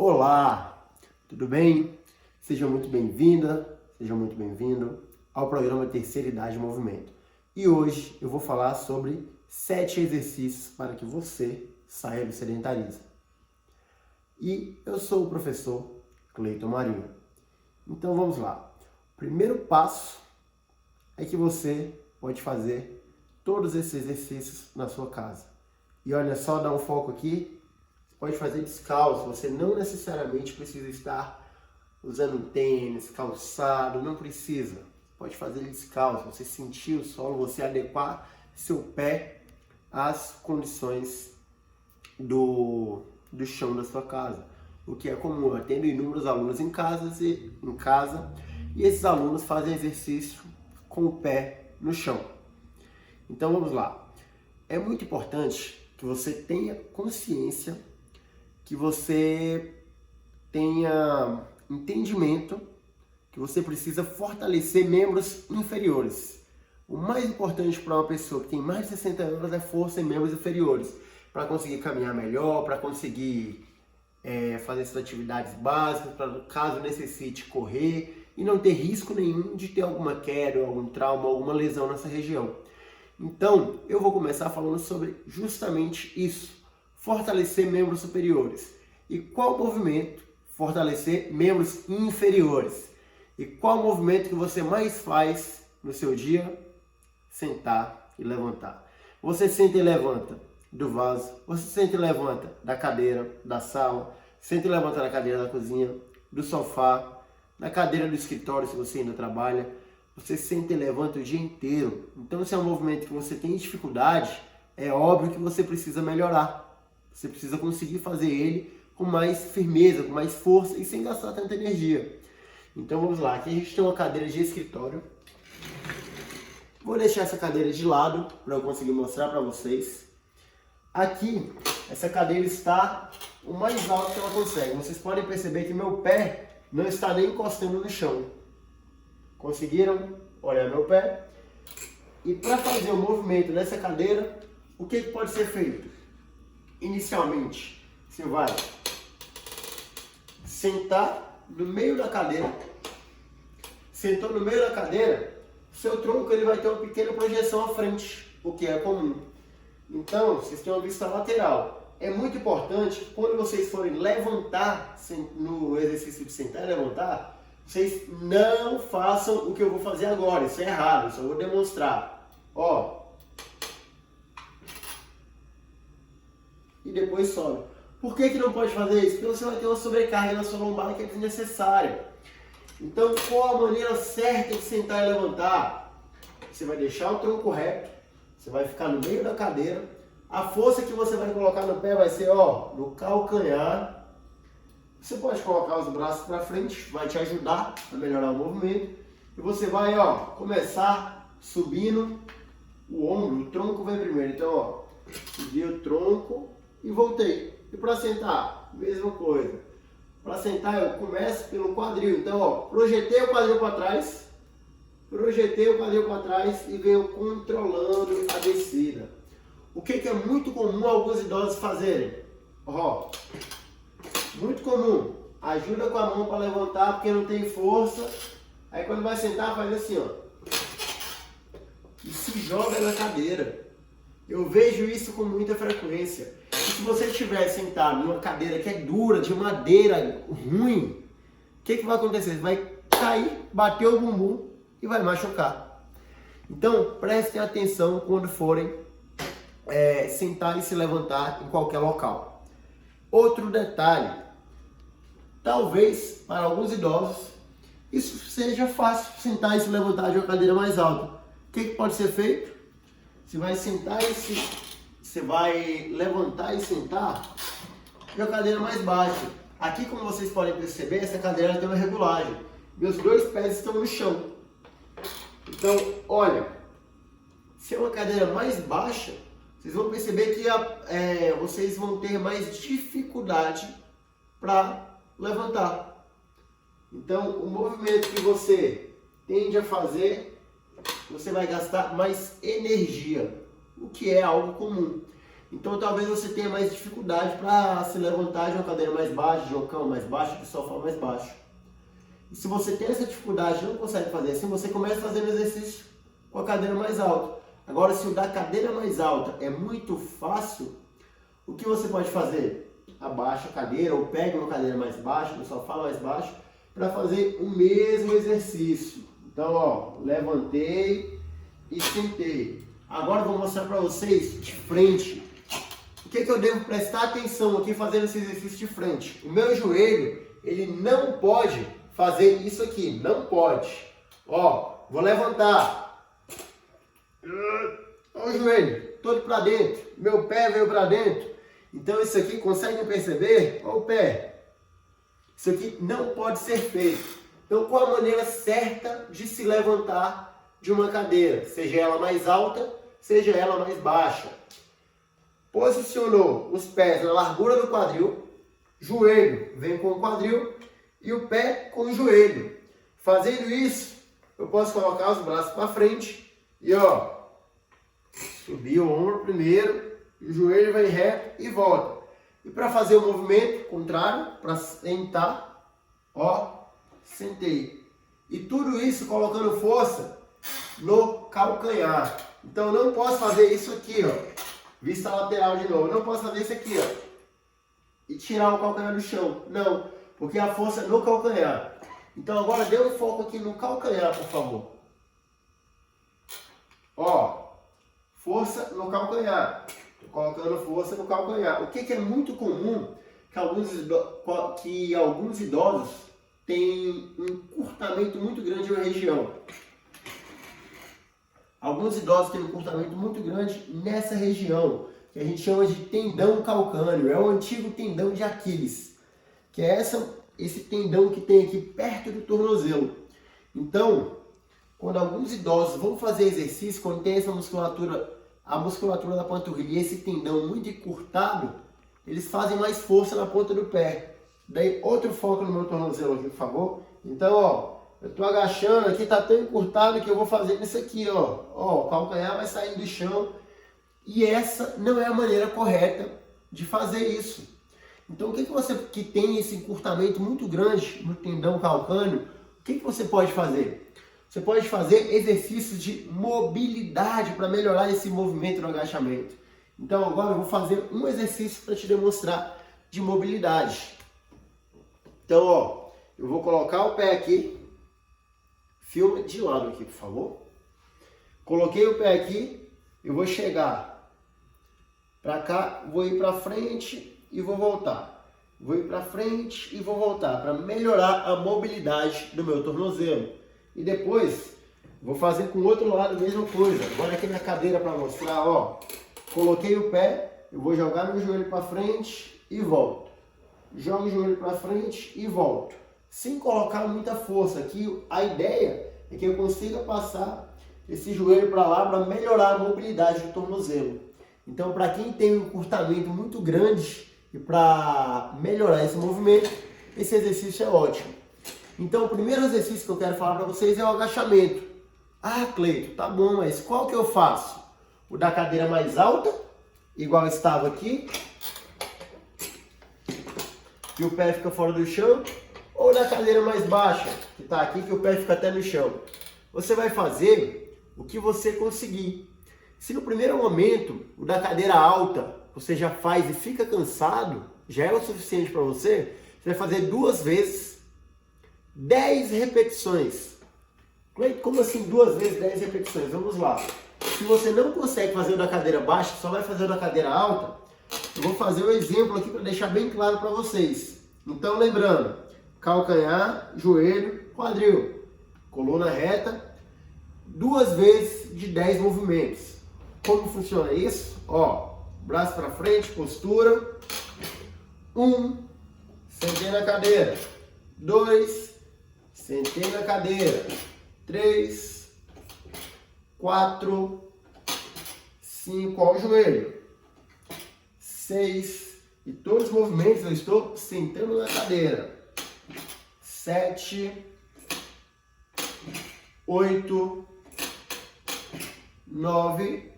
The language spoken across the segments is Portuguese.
Olá, tudo bem? Seja muito bem-vinda, seja muito bem-vindo ao programa Terceira Idade Movimento. E hoje eu vou falar sobre 7 exercícios para que você saia do sedentarismo. E eu sou o professor Cleiton Marinho. Então vamos lá. O primeiro passo é que você pode fazer todos esses exercícios na sua casa. E olha só, dá um foco aqui. Pode fazer descalço, você não necessariamente precisa estar usando tênis, calçado, não precisa. Pode fazer descalço, você sentir o solo, você adequar seu pé às condições do chão da sua casa. O que é comum, eu atendo inúmeros alunos em casa e esses alunos fazem exercício com o pé no chão. Então vamos lá. É muito importante que você tenha consciência, que você tenha entendimento que você precisa fortalecer membros inferiores. O mais importante para uma pessoa que tem mais de 60 anos é força em membros inferiores, para conseguir caminhar melhor, para conseguir fazer suas atividades básicas, para caso necessite correr e não ter risco nenhum de ter alguma queda, algum trauma, alguma lesão nessa região. Então, eu vou começar falando sobre justamente isso. Fortalecer membros superiores. E qual movimento fortalecer membros inferiores? E qual movimento que você mais faz no seu dia? Sentar e levantar. Você senta e levanta do vaso, você senta e levanta da cadeira, da sala, senta e levanta da cadeira da cozinha, do sofá, da cadeira do escritório se você ainda trabalha. Você senta e levanta o dia inteiro. Então, se é um movimento que você tem dificuldade, é óbvio que você precisa melhorar. Você precisa conseguir fazer ele com mais firmeza, com mais força e sem gastar tanta energia. Então vamos lá, aqui a gente tem uma cadeira de escritório. Vou deixar essa cadeira de lado para eu conseguir mostrar para vocês. Aqui, essa cadeira está o mais alto que ela consegue. Vocês podem perceber que meu pé não está nem encostando no chão. Conseguiram olhar meu pé? E para fazer o movimento nessa cadeira, o que pode ser feito? Inicialmente, você vai sentar no meio da cadeira. Sentou no meio da cadeira, seu tronco ele vai ter uma pequena projeção à frente, o que é comum. Então, vocês têm uma vista lateral. É muito importante, quando vocês forem levantar, no exercício de sentar e levantar, vocês não façam o que eu vou fazer agora. Isso é errado, eu só vou demonstrar. Ó. E depois sobe. Por que não pode fazer isso? Porque você vai ter uma sobrecarga na sua lombar que é desnecessária. Então, qual a maneira certa de sentar e levantar? Você vai deixar o tronco reto, você vai ficar no meio da cadeira, a força que você vai colocar no pé vai ser, ó, no calcanhar. Você pode colocar os braços para frente, vai te ajudar a melhorar o movimento. E você vai, ó, começar subindo o ombro, o tronco vem primeiro. Então, ó, subi o tronco e voltei. E para sentar, mesma coisa. Para sentar eu começo pelo quadril. Então, ó, projetei o quadril para trás. Projetei o quadril para trás e venho controlando a descida. O que é muito comum alguns idosos fazerem? Ó, muito comum. Ajuda com a mão para levantar porque não tem força. Aí quando vai sentar faz assim, ó. E se joga na cadeira. Eu vejo isso com muita frequência. E se você estiver sentado numa cadeira que é dura, de madeira ruim, o que vai acontecer? Você vai cair, bater o bumbum e vai machucar. Então, prestem atenção quando forem sentar e se levantar em qualquer local. Outro detalhe, talvez para alguns idosos, isso seja fácil, sentar e se levantar de uma cadeira mais alta. O que pode ser feito? Você vai sentar e você vai levantar e sentar de uma cadeira mais baixa. Aqui, como vocês podem perceber, essa cadeira tem uma regulagem. Meus dois pés estão no chão. Então, olha, se é uma cadeira mais baixa, vocês vão perceber que vocês vão ter mais dificuldade para levantar. Então, o movimento que você tende a fazer, você vai gastar mais energia, o que é algo comum. Então talvez você tenha mais dificuldade para se levantar de uma cadeira mais baixa, de uma cama mais baixa, de sofá mais baixo. E se você tem essa dificuldade e não consegue fazer assim, você começa fazendo exercício com a cadeira mais alta. Agora, se o da cadeira mais alta é muito fácil, o que você pode fazer? Abaixa a cadeira ou pega uma cadeira mais baixa, no sofá mais baixo, para fazer o mesmo exercício. Então, ó, levantei e sentei. Agora eu vou mostrar para vocês de frente. O que eu devo prestar atenção aqui fazendo esse exercício de frente? O meu joelho, ele não pode fazer isso aqui, não pode. Ó, vou levantar. Ó o joelho, todo para dentro. Meu pé veio para dentro. Então isso aqui, conseguem perceber? Ó o pé. Isso aqui não pode ser feito. Então qual a maneira certa de se levantar de uma cadeira? Seja ela mais alta, seja ela mais baixa. Posicionou os pés na largura do quadril, joelho vem com o quadril e o pé com o joelho. Fazendo isso, eu posso colocar os braços para frente e ó, subir o ombro primeiro, o joelho vai reto e volta. E para fazer o movimento contrário, para sentar, ó, sentei. E tudo isso colocando força no calcanhar. Então eu não posso fazer isso aqui, ó, vista lateral de novo. Eu não posso fazer isso aqui, ó, e tirar o calcanhar do chão. Não, porque a força é no calcanhar. Então agora dê um foco aqui no calcanhar, por favor. Ó, força no calcanhar. Tô colocando força no calcanhar. O que é muito comum que alguns idosos têm um encurtamento muito grande na região. Alguns idosos têm um encurtamento muito grande nessa região, que a gente chama de tendão calcâneo. É o antigo tendão de Aquiles, que é esse tendão que tem aqui perto do tornozelo. Então, quando alguns idosos vão fazer exercício, quando tem essa musculatura, a musculatura da panturrilha e esse tendão muito encurtado, eles fazem mais força na ponta do pé. Daí, outro foco no meu tornozelo aqui, por favor. Então, ó, eu estou agachando aqui, tá tão encurtado que eu vou fazer isso aqui, ó. Ó, o calcanhar vai saindo do chão. E essa não é a maneira correta de fazer isso. Então, o que você que tem esse encurtamento muito grande no tendão calcâneo, o que você pode fazer? Você pode fazer exercícios de mobilidade para melhorar esse movimento no agachamento. Então, agora eu vou fazer um exercício para te demonstrar de mobilidade. Então, ó, eu vou colocar o pé aqui. Filma de lado aqui, por favor. Coloquei o pé aqui, eu vou chegar para cá, vou ir para frente e vou voltar. Vou ir para frente e vou voltar para melhorar a mobilidade do meu tornozelo. E depois vou fazer com o outro lado a mesma coisa. Agora aqui na cadeira para mostrar, ó. Coloquei o pé, eu vou jogar meu joelho para frente e volto. Jogo o joelho para frente e volto. Sem colocar muita força. Aqui a ideia é que eu consiga passar esse joelho para lá para melhorar a mobilidade do tornozelo. Então, para quem tem um encurtamento muito grande e para melhorar esse movimento, esse exercício é ótimo. Então, o primeiro exercício que eu quero falar para vocês é o agachamento. Ah, Cleito, tá bom, mas qual que eu faço? O da cadeira mais alta, igual estava aqui, que o pé fica fora do chão, ou da cadeira mais baixa, que está aqui, que o pé fica até no chão. Você vai fazer o que você conseguir. Se no primeiro momento, o da cadeira alta, você já faz e fica cansado, já é o suficiente para você, você vai fazer 2 vezes 10 repetições. Como assim 2 vezes 10 repetições? Vamos lá. Se você não consegue fazer o da cadeira baixa, só vai fazer o da cadeira alta, eu vou fazer um exemplo aqui para deixar bem claro para vocês. Então, lembrando, calcanhar, joelho, quadril, coluna reta, 2 vezes de 10 movimentos. Como funciona isso? Ó, braço para frente, postura. 1, sentei na cadeira. 2, sentei na cadeira. 3, 4, 5, ó o joelho. 6, e todos os movimentos eu estou sentando na cadeira. 7, 8, 9,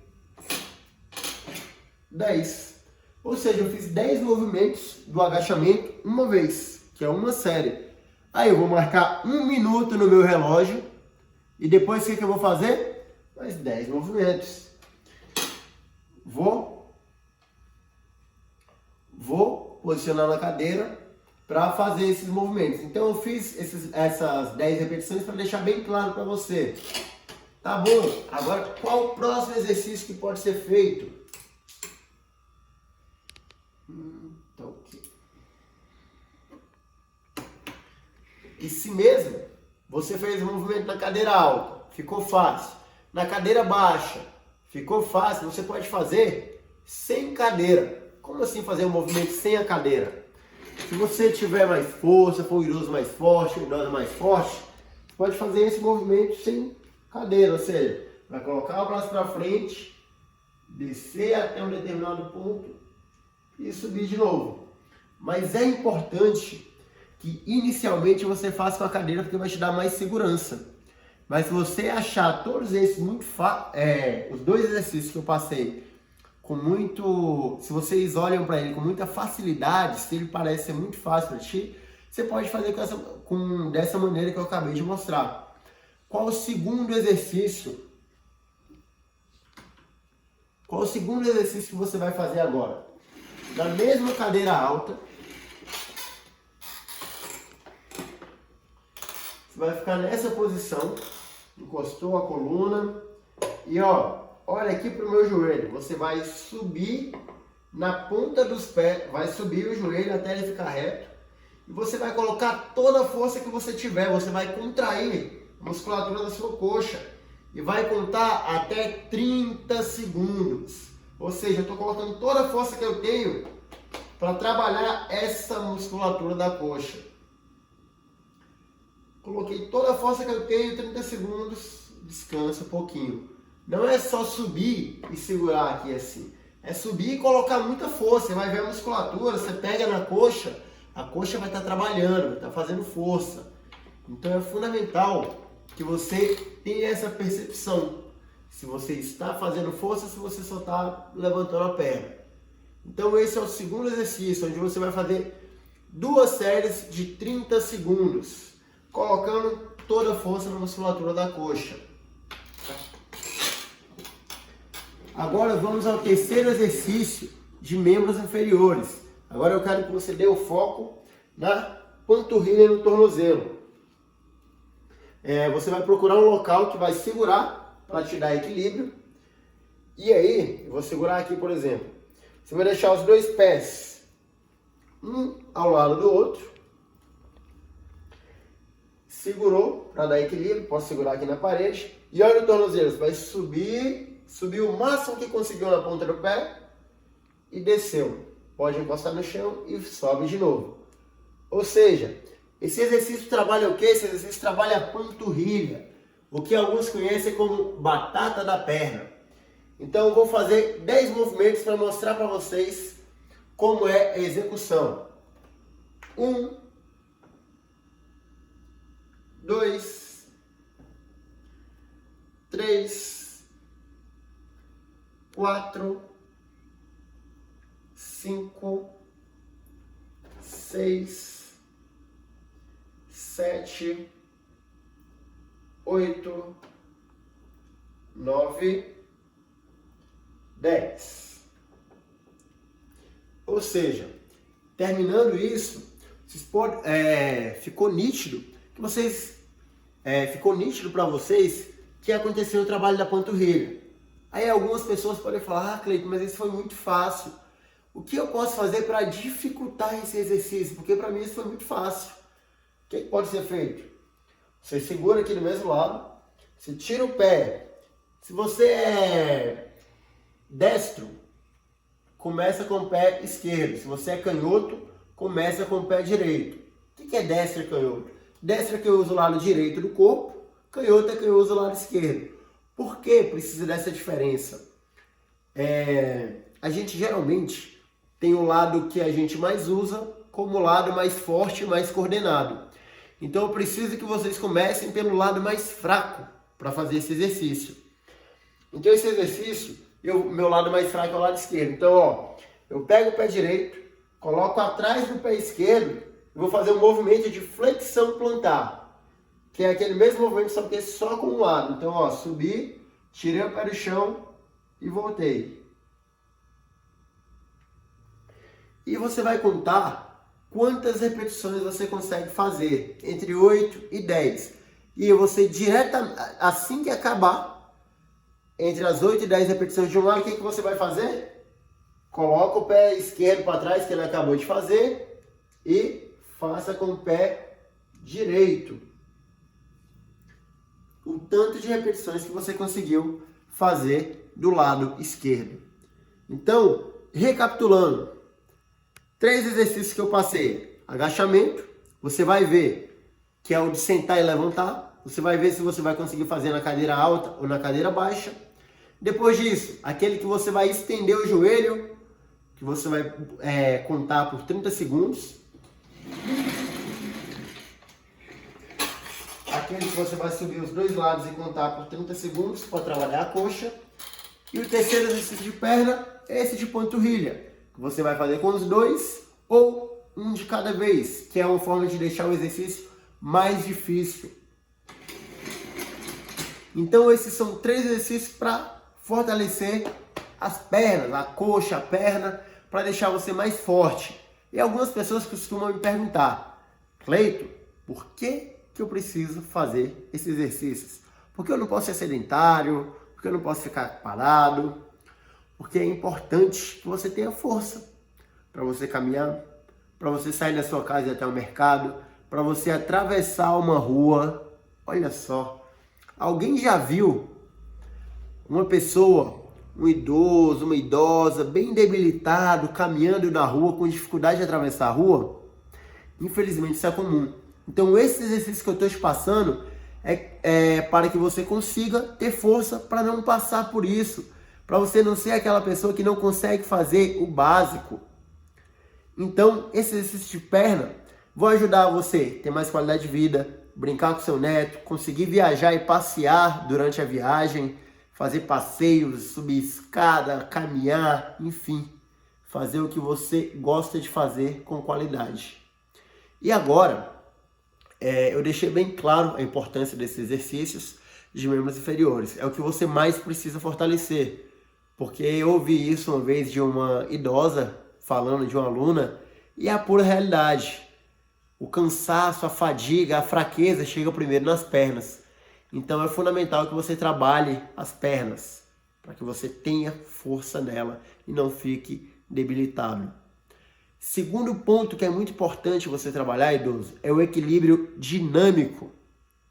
10. Ou seja, eu fiz 10 movimentos do agachamento uma vez, que é uma série. Aí eu vou marcar 1 minuto no meu relógio e depois o que eu vou fazer? Mais 10 movimentos. Vou posicionar na cadeira para fazer esses movimentos. Então eu fiz essas 10 repetições para deixar bem claro para você. Tá bom, agora qual o próximo exercício que pode ser feito? Tá ok. E se mesmo você fez o movimento na cadeira alta, ficou fácil. Na cadeira baixa, ficou fácil, você pode fazer sem cadeira. Como assim fazer um movimento sem a cadeira? Se você tiver mais força, for um idoso mais forte, uma idosa mais forte, você pode fazer esse movimento sem cadeira, ou seja, vai colocar o braço para frente, descer até um determinado ponto e subir de novo. Mas é importante que inicialmente você faça com a cadeira porque vai te dar mais segurança. Mas se você achar todos esses muito os dois exercícios que eu passei com muito, se vocês olham para ele com muita facilidade, se ele parece ser muito fácil para ti, você pode fazer dessa maneira que eu acabei de mostrar. Qual o segundo exercício? Qual o segundo exercício que você vai fazer agora? Na mesma cadeira alta, você vai ficar nessa posição, encostou a coluna e olha aqui para o meu joelho. Você vai subir na ponta dos pés, vai subir o joelho até ele ficar reto e você vai colocar toda a força que você tiver. Você vai contrair a musculatura da sua coxa e vai contar até 30 segundos. Ou seja, eu estou colocando toda a força que eu tenho para trabalhar essa musculatura da coxa. Coloquei toda a força que eu tenho, 30 segundos, descansa um pouquinho. Não é só subir e segurar aqui assim. É subir e colocar muita força. Você vai ver a musculatura, você pega na coxa, a coxa vai estar trabalhando, vai estar fazendo força. Então é fundamental que você tenha essa percepção. Se você está fazendo força, se você só está levantando a perna. Então esse é o segundo exercício, onde você vai fazer 2 séries de 30 segundos, colocando toda a força na musculatura da coxa. Agora vamos ao terceiro exercício de membros inferiores. Agora eu quero que você dê o foco na panturrilha e no tornozelo. Você vai procurar um local que vai segurar para te dar equilíbrio. E aí, eu vou segurar aqui, por exemplo. Você vai deixar os 2 pés um ao lado do outro. Segurou para dar equilíbrio. Posso segurar aqui na parede. E olha o tornozelo. Você vai subir o máximo que conseguiu na ponta do pé e desceu. Pode encostar no chão e sobe de novo. Ou seja, esse exercício trabalha o quê? Esse exercício trabalha a panturrilha, o que alguns conhecem como batata da perna. Então eu vou fazer 10 movimentos para mostrar para vocês como é a execução. 1, 2, 3, 4, 5, 6, 7, 8, 9, 10. Ou seja, terminando isso, ficou nítido para vocês que aconteceu o trabalho da panturrilha. Aí algumas pessoas podem falar: Cleiton, mas isso foi muito fácil. O que eu posso fazer para dificultar esse exercício? Porque para mim isso foi muito fácil. O que pode ser feito? Você segura aqui do mesmo lado, você tira o pé. Se você é destro, começa com o pé esquerdo. Se você é canhoto, começa com o pé direito. O que é destro e canhoto? Destro é que eu uso o lado direito do corpo, canhoto é que eu uso o lado esquerdo. Por que precisa dessa diferença? A gente geralmente tem o lado que a gente mais usa como o lado mais forte e mais coordenado. Então eu preciso que vocês comecem pelo lado mais fraco para fazer esse exercício. Então esse exercício meu lado mais fraco é o lado esquerdo. Então, ó, eu pego o pé direito, coloco atrás do pé esquerdo e vou fazer um movimento de flexão plantar, que é aquele mesmo movimento, só que só com um lado. Então, ó, subi, tirei o pé do chão e voltei. E você vai contar quantas repetições você consegue fazer, entre 8 e 10. E você assim que acabar, entre as 8 e 10 repetições de um lado, o que você vai fazer? Coloca o pé esquerdo para trás, que ele acabou de fazer, e faça com o pé direito. O tanto de repetições que você conseguiu fazer do lado esquerdo. Então, recapitulando, 3 exercícios que eu passei. Agachamento, você vai ver que é o de sentar e levantar. Você vai ver se você vai conseguir fazer na cadeira alta ou na cadeira baixa. Depois disso, aquele que você vai estender o joelho, que você vai contar por 30 segundos. Aquele que você vai subir os dois lados e contar por 30 segundos para trabalhar a coxa. E o terceiro exercício de perna é esse de panturrilha, que você vai fazer com os dois ou um de cada vez, que é uma forma de deixar o exercício mais difícil. Então esses são 3 exercícios para fortalecer as pernas, a coxa, a perna, para deixar você mais forte. E algumas pessoas costumam me perguntar: Cleito, por que eu preciso fazer esses exercícios? Porque eu não posso ser sedentário, porque eu não posso ficar parado, porque é importante que você tenha força para você caminhar, para você sair da sua casa e ir até o mercado, para você atravessar uma rua. Olha só, alguém já viu uma pessoa, um idoso, uma idosa, bem debilitado, caminhando na rua com dificuldade de atravessar a rua? Infelizmente isso é comum. Então esse exercício que eu estou te passando é para que você consiga ter força para não passar por isso, para você não ser aquela pessoa que não consegue fazer o básico. Então esse exercício de perna vai ajudar você a ter mais qualidade de vida, brincar com seu neto, conseguir viajar e passear durante a viagem, fazer passeios, subir escada, caminhar, enfim, fazer o que você gosta de fazer com qualidade. E agora, eu deixei bem claro a importância desses exercícios de membros inferiores. É o que você mais precisa fortalecer. Porque eu ouvi isso uma vez de uma idosa falando de uma aluna, e é a pura realidade. O cansaço, a fadiga, a fraqueza chega primeiro nas pernas. Então é fundamental que você trabalhe as pernas, para que você tenha força nela e não fique debilitado. Segundo ponto que é muito importante você trabalhar, idoso, é o equilíbrio dinâmico.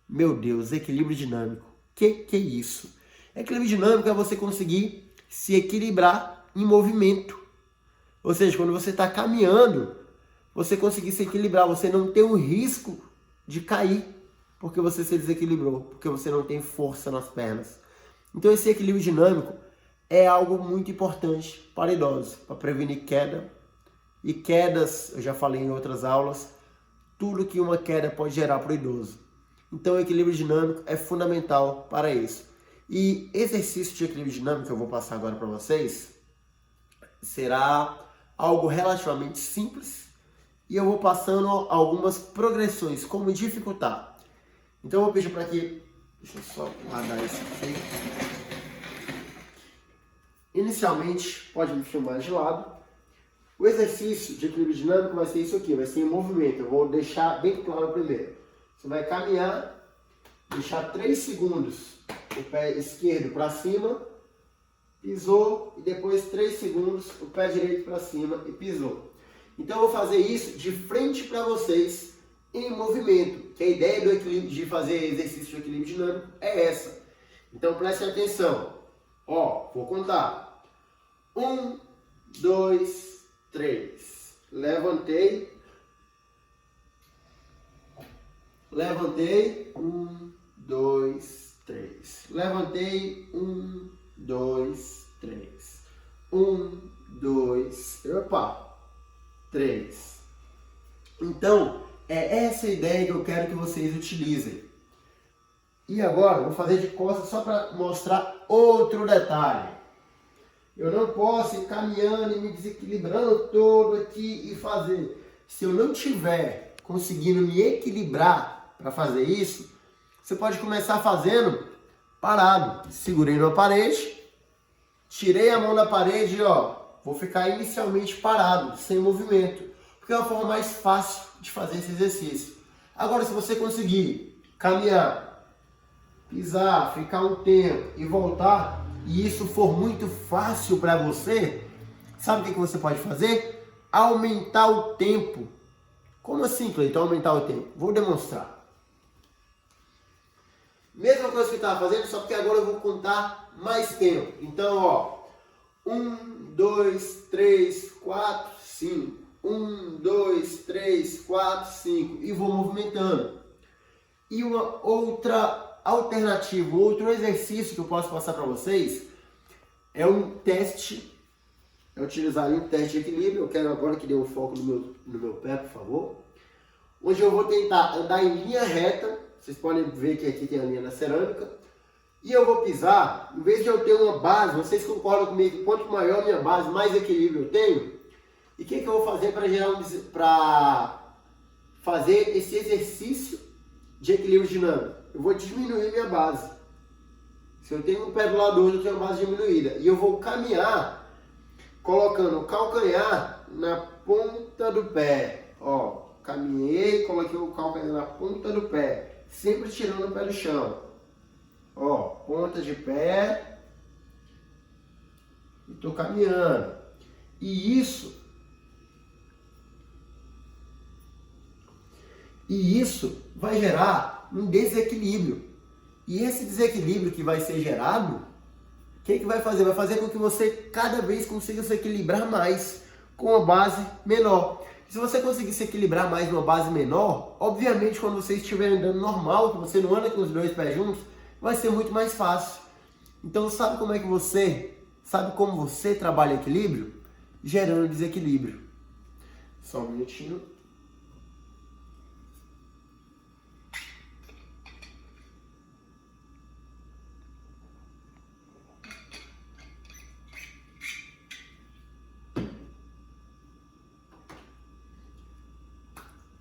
Meu Deus, equilíbrio dinâmico. Que é isso? Equilíbrio dinâmico é você conseguir se equilibrar em movimento. Ou seja, quando você está caminhando, você conseguir se equilibrar, você não ter um risco de cair, porque você se desequilibrou, porque você não tem força nas pernas. Então esse equilíbrio dinâmico é algo muito importante para idosos, para prevenir queda. E quedas, eu já falei em outras aulas, tudo que uma queda pode gerar para o idoso. Então o equilíbrio dinâmico é fundamental para isso. E exercício de equilíbrio dinâmico que eu vou passar agora para vocês será algo relativamente simples. E eu vou passando algumas progressões, como dificultar. Então eu vou pedir para que... Deixa eu só guardar isso aqui. Inicialmente, pode me filmar de lado. O exercício de equilíbrio dinâmico vai ser isso aqui, vai ser em movimento. Eu vou deixar bem claro primeiro. Você vai caminhar, deixar 3 segundos o pé esquerdo para cima, pisou, e depois 3 segundos o pé direito para cima e pisou. Então eu vou fazer isso de frente para vocês em movimento, que a ideia do equilíbrio, de fazer exercício de equilíbrio dinâmico é essa. Então prestem atenção. Ó, vou contar. 1, 2, 3. Levantei. Levantei. 1, 2, 3. Levantei. 1, 2, 3. 1, 2, opa, 3. Então, é essa a ideia que eu quero que vocês utilizem. E agora, eu vou fazer de costas só para mostrar outro detalhe. Eu não posso ir caminhando e me desequilibrando todo aqui e fazer. Se eu não tiver conseguindo me equilibrar para fazer isso, você pode começar fazendo parado. Segurei na parede, tirei a mão da parede e vou ficar inicialmente parado, sem movimento. Porque é uma forma mais fácil de fazer esse exercício. Agora, se você conseguir caminhar, pisar, ficar um tempo e voltar, e isso for muito fácil para você, sabe o que você pode fazer? Aumentar o tempo. Como assim, Cleiton, aumentar o tempo? Vou demonstrar. Mesma coisa que eu estava fazendo, só que agora eu vou contar mais tempo. Então, 1, 2, 3, 4, 5. 1, 2, 3, 4, 5. E vou movimentando. E uma outra alternativa, outro exercício que eu posso passar para vocês é um teste. Eu utilizaria um teste de equilíbrio. Eu quero agora que dê um foco no meu pé, por favor. Onde eu vou tentar andar em linha reta. Vocês podem ver que aqui tem a linha da cerâmica. E eu vou pisar, em vez de eu ter uma base, vocês concordam comigo que quanto maior a minha base, mais equilíbrio eu tenho? E o que eu vou fazer para fazer esse exercício de equilíbrio dinâmico? Eu vou diminuir minha base. Se eu tenho um pé do lado do outro, eu tenho a base diminuída. E eu vou caminhar colocando o calcanhar na ponta do pé. Caminhei, coloquei o calcanhar na ponta do pé, sempre tirando o pé do chão. Ponta de pé e tô caminhando. E isso vai gerar um desequilíbrio. E esse desequilíbrio que vai ser gerado, o que vai fazer? Vai fazer com que você cada vez consiga se equilibrar mais com uma base menor. Se você conseguir se equilibrar mais numa base menor, obviamente quando você estiver andando normal, que você não anda com os dois pés juntos, vai ser muito mais fácil. Então sabe como você trabalha equilíbrio? Gerando desequilíbrio. Só um minutinho.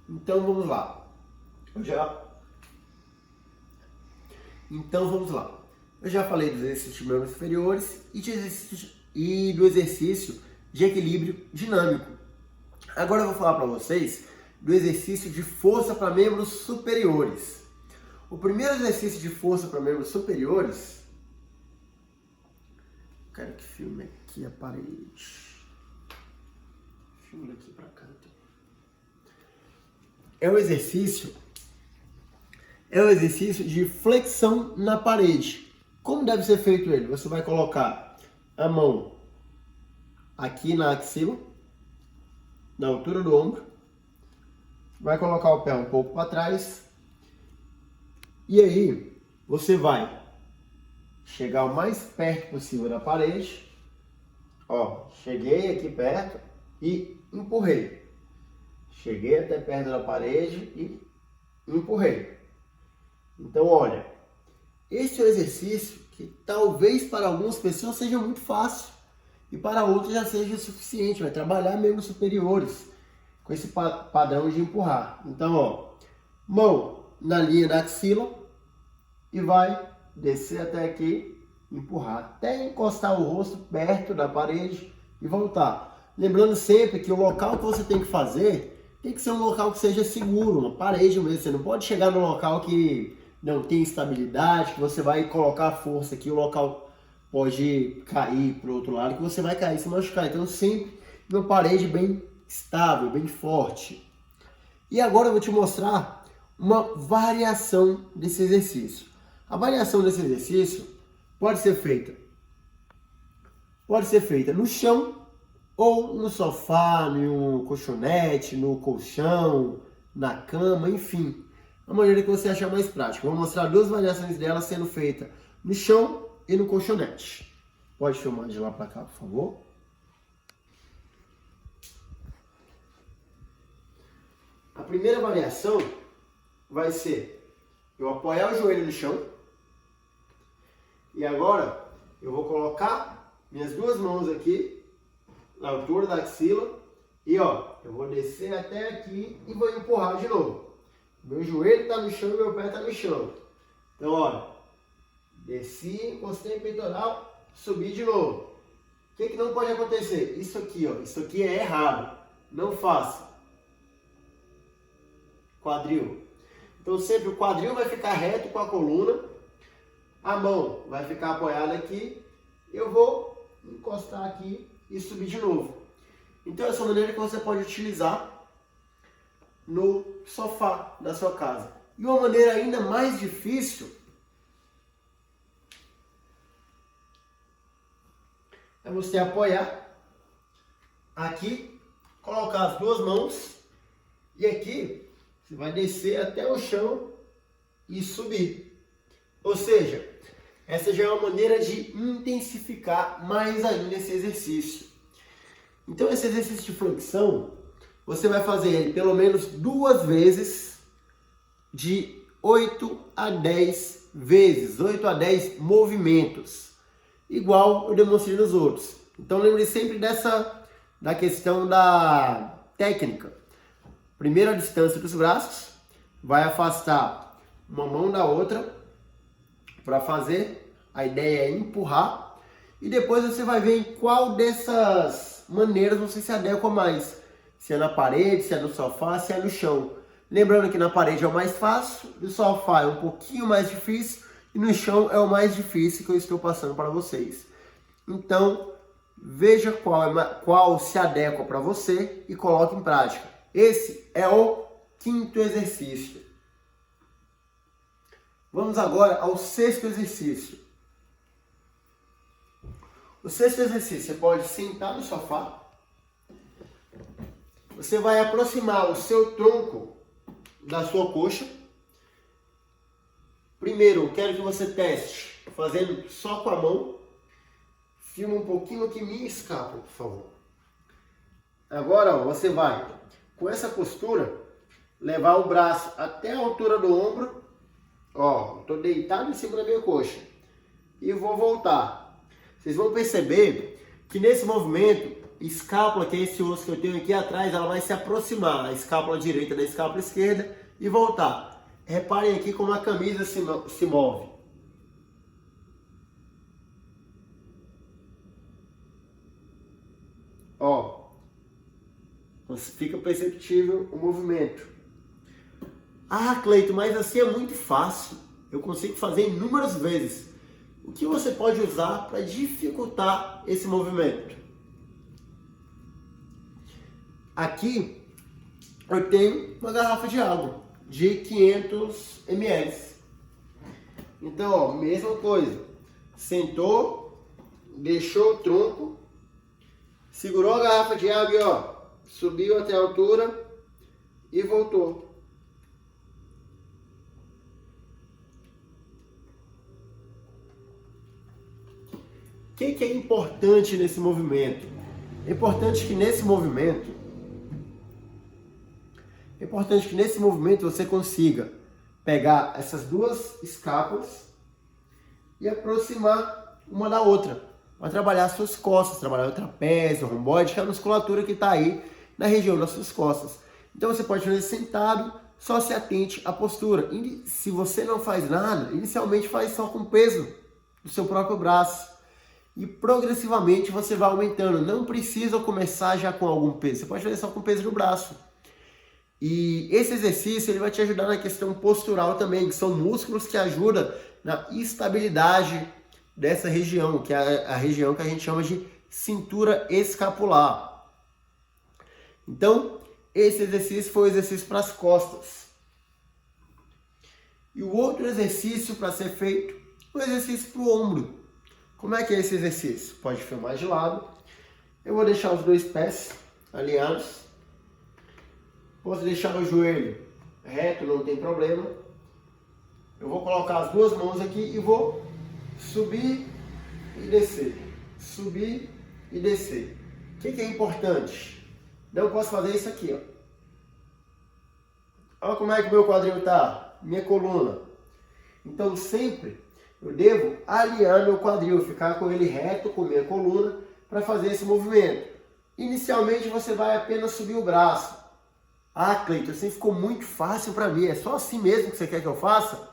Então vamos lá. Eu já falei dos exercícios de membros inferiores e do exercício de equilíbrio dinâmico. Agora eu vou falar para vocês do exercício de força para membros superiores. O primeiro exercício de força para membros superiores... Quero que filme aqui a parede. Filme daqui para cá. É o exercício de flexão na parede. Como deve ser feito ele? Você vai colocar a mão aqui na axila, na altura do ombro. Vai colocar o pé um pouco para trás. E aí, você vai chegar o mais perto possível da parede. Cheguei aqui perto e empurrei. Cheguei até perto da parede e empurrei. Então, olha, esse é um exercício que talvez para algumas pessoas seja muito fácil e para outras já seja o suficiente. Vai trabalhar membros superiores com esse padrão de empurrar. Então, mão na linha da axila e vai descer até aqui, empurrar até encostar o rosto perto da parede e voltar. Lembrando sempre que o local que você tem que fazer tem que ser um local que seja seguro, uma parede mesmo. Você não pode chegar num local que não tem estabilidade, que você vai colocar a força aqui, o local pode cair para o outro lado, que você vai cair, se machucar. Então sempre uma parede bem estável, bem forte. E agora eu vou te mostrar uma variação desse exercício. A variação desse exercício pode ser feita no chão, ou no sofá, no colchonete, no colchão, na cama, enfim. A maneira que você achar mais prática. Vou mostrar duas variações dela sendo feita no chão e no colchonete. Pode filmar de lá para cá, por favor. A primeira variação vai ser eu apoiar o joelho no chão. E agora eu vou colocar minhas duas mãos aqui, na altura da axila, e ó, eu vou descer até aqui e vou empurrar de novo. Meu joelho está no chão e meu pé está no chão. Então, olha, desci, encostei o peitoral, subi de novo. O que não pode acontecer? Isso aqui, ó, isso aqui é errado. Não faça. Quadril. Então, sempre o quadril vai ficar reto com a coluna, a mão vai ficar apoiada aqui, eu vou encostar aqui e subir de novo. Então, essa é a maneira que você pode utilizar no sofá da sua casa. E uma maneira ainda mais difícil é você apoiar aqui, colocar as duas mãos e aqui você vai descer até o chão e subir. Ou seja, essa já é uma maneira de intensificar mais ainda esse exercício. Então, esse exercício de flexão, você vai fazer ele pelo menos 2 vezes, de 8 a 10 vezes, 8 a 10 movimentos, igual eu demonstrei nos outros. Então, lembre sempre da questão da técnica. Primeiro, a distância dos braços, vai afastar uma mão da outra para fazer, a ideia é empurrar, e depois você vai ver em qual dessas maneiras você se adequa mais. Se é na parede, se é no sofá, se é no chão. Lembrando que na parede é o mais fácil, no sofá é um pouquinho mais difícil e no chão é o mais difícil que eu estou passando para vocês. Então, veja qual se adequa para você e coloque em prática. Esse é o 5º exercício. Vamos agora ao 6º exercício. O 6º exercício, você pode sentar no sofá. Você vai aproximar o seu tronco da sua coxa. Primeiro, eu quero que você teste fazendo só com a mão. Filma um pouquinho aqui minha escápula, por favor. Agora, ó, você vai, com essa postura, levar o braço até a altura do ombro. Ó, estou deitado em cima da minha coxa. E vou voltar. Vocês vão perceber que nesse movimento, escápula, que é esse osso que eu tenho aqui atrás, ela vai se aproximar, a escápula direita da escápula esquerda, e voltar. Reparem aqui como a camisa se move. Ó, fica perceptível o movimento. Ah, Cleito, mas assim é muito fácil. Eu consigo fazer inúmeras vezes. O que você pode usar para dificultar esse movimento? Aqui eu tenho uma garrafa de água de 500 ml. Então, ó, mesma coisa. Sentou, deixou o tronco, segurou a garrafa de água e ó, subiu até a altura e voltou. O que é importante nesse movimento? É importante que nesse movimento você consiga pegar essas duas escápulas e aproximar uma da outra, para trabalhar as suas costas, trabalhar o trapézio, o romboide, que é a musculatura que está aí na região das suas costas. Então você pode fazer sentado, só se atente à postura. E se você não faz nada, inicialmente faz só com o peso do seu próprio braço. E progressivamente você vai aumentando. Não precisa começar já com algum peso. Você pode fazer só com o peso do braço. E esse exercício ele vai te ajudar na questão postural também, que são músculos que ajudam na estabilidade dessa região, que é a região que a gente chama de cintura escapular. Então, esse exercício foi o exercício para as costas. E o outro exercício para ser feito é o exercício para o ombro. Como é que é esse exercício? Pode filmar de lado. Eu vou deixar os dois pés alinhados. Posso deixar o joelho reto, não tem problema. Eu vou colocar as duas mãos aqui e vou subir e descer. Subir e descer. O que é importante? Não posso fazer isso aqui, ó. Olha como é que o meu quadril está, minha coluna. Então sempre Eu devo alinhar meu quadril, ficar com ele reto, com minha coluna, para fazer esse movimento. Inicialmente você vai apenas subir o braço. Ah, Cleiton, assim ficou muito fácil para mim. É só assim mesmo que você quer que eu faça?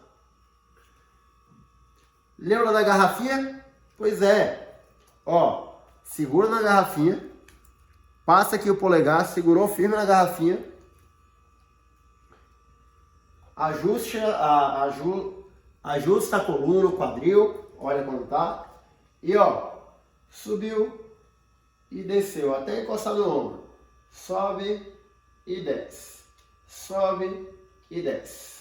Lembra da garrafinha? Pois é. Ó, segura na garrafinha. Passa aqui o polegar, segurou firme na garrafinha. Ajusta a coluna, o quadril. Olha como tá. E ó, subiu e desceu até encostar no ombro. Sobe e desce. Sobe e desce.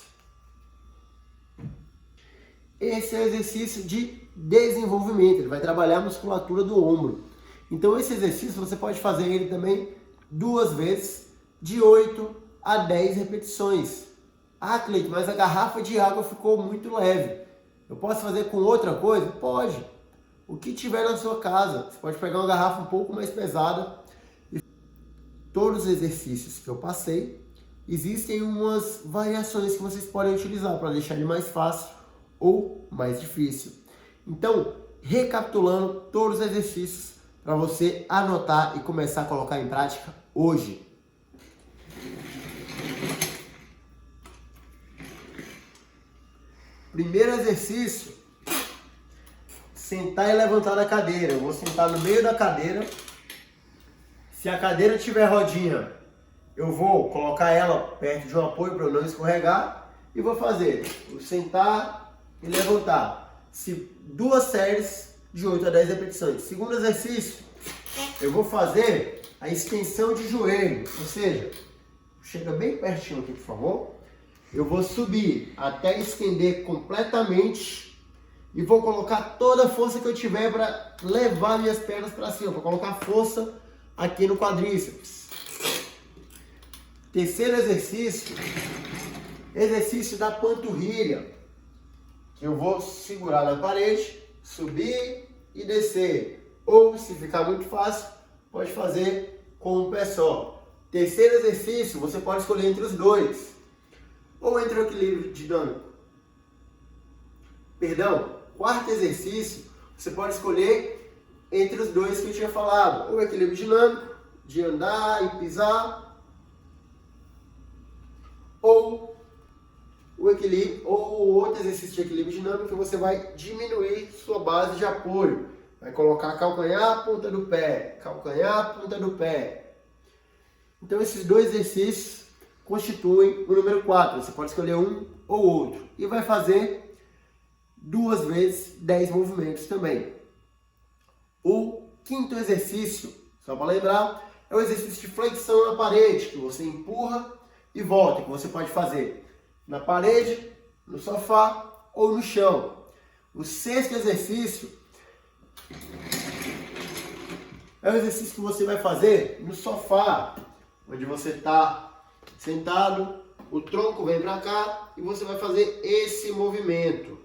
Esse é o exercício de desenvolvimento. Ele vai trabalhar a musculatura do ombro. Então esse exercício você pode fazer ele também 2 vezes, de 8 a 10 repetições. Ah, Cleiton, mas a garrafa de água ficou muito leve. Eu posso fazer com outra coisa? Pode. O que tiver na sua casa. Você pode pegar uma garrafa um pouco mais pesada. Todos os exercícios que eu passei, existem umas variações que vocês podem utilizar para deixar ele mais fácil ou mais difícil. Então, recapitulando todos os exercícios para você anotar e começar a colocar em prática hoje. Primeiro exercício, sentar e levantar da cadeira. Eu vou sentar no meio da cadeira. Se a cadeira tiver rodinha, eu vou colocar ela perto de um apoio para eu não escorregar e vou fazer o sentar e levantar. 2 séries de 8 a 10 repetições. Segundo exercício, eu vou fazer a extensão de joelho, ou seja, chega bem pertinho aqui, por favor. Eu vou subir até estender completamente e vou colocar toda a força que eu tiver para levar minhas pernas para cima, para colocar força aqui no quadríceps. Terceiro exercício, exercício da panturrilha, que eu vou segurar na parede, subir e descer. Ou, se ficar muito fácil, pode fazer com um pé só. Terceiro exercício, você pode escolher entre os dois. Ou entre o equilíbrio dinâmico. Quarto exercício, você pode escolher entre os dois que eu tinha falado. Ou o equilíbrio dinâmico, de andar e pisar. Ou o outro exercício de equilíbrio dinâmico, que você vai diminuir sua base de apoio. Vai colocar calcanhar, ponta do pé, calcanhar, ponta do pé. Então esses 2 exercícios constituem o número 4. Você pode escolher um ou outro. E vai fazer 2 vezes 10 movimentos também. O quinto exercício, só para lembrar, é o exercício de flexão na parede, que você empurra e volta, que você pode fazer na parede, no sofá ou no chão. O sexto exercício é o exercício que você vai fazer no sofá, onde você está sentado, o tronco vem para cá e você vai fazer esse movimento.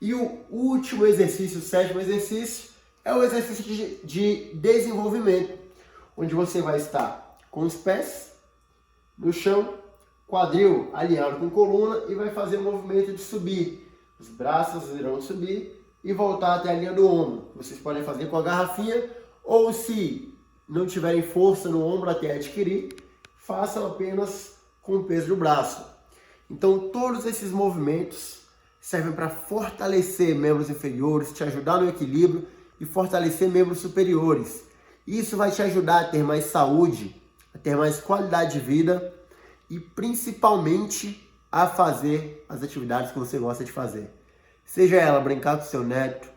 E o último exercício, o 7º exercício, é o exercício de desenvolvimento, onde você vai estar com os pés no chão, quadril alinhado com coluna e vai fazer o movimento de subir. Os braços irão subir e voltar até a linha do ombro. Vocês podem fazer com a garrafinha ou, se não tiverem força no ombro até adquirir, façam apenas com o peso do braço. Então todos esses movimentos servem para fortalecer membros inferiores, te ajudar no equilíbrio e fortalecer membros superiores. Isso vai te ajudar a ter mais saúde, a ter mais qualidade de vida e principalmente a fazer as atividades que você gosta de fazer. Seja ela brincar com seu neto,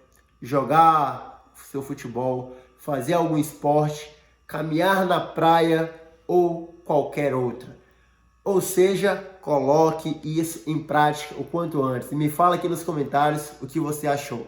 jogar seu futebol, fazer algum esporte, caminhar na praia ou qualquer outra. Ou seja, coloque isso em prática o quanto antes. E me fala aqui nos comentários o que você achou.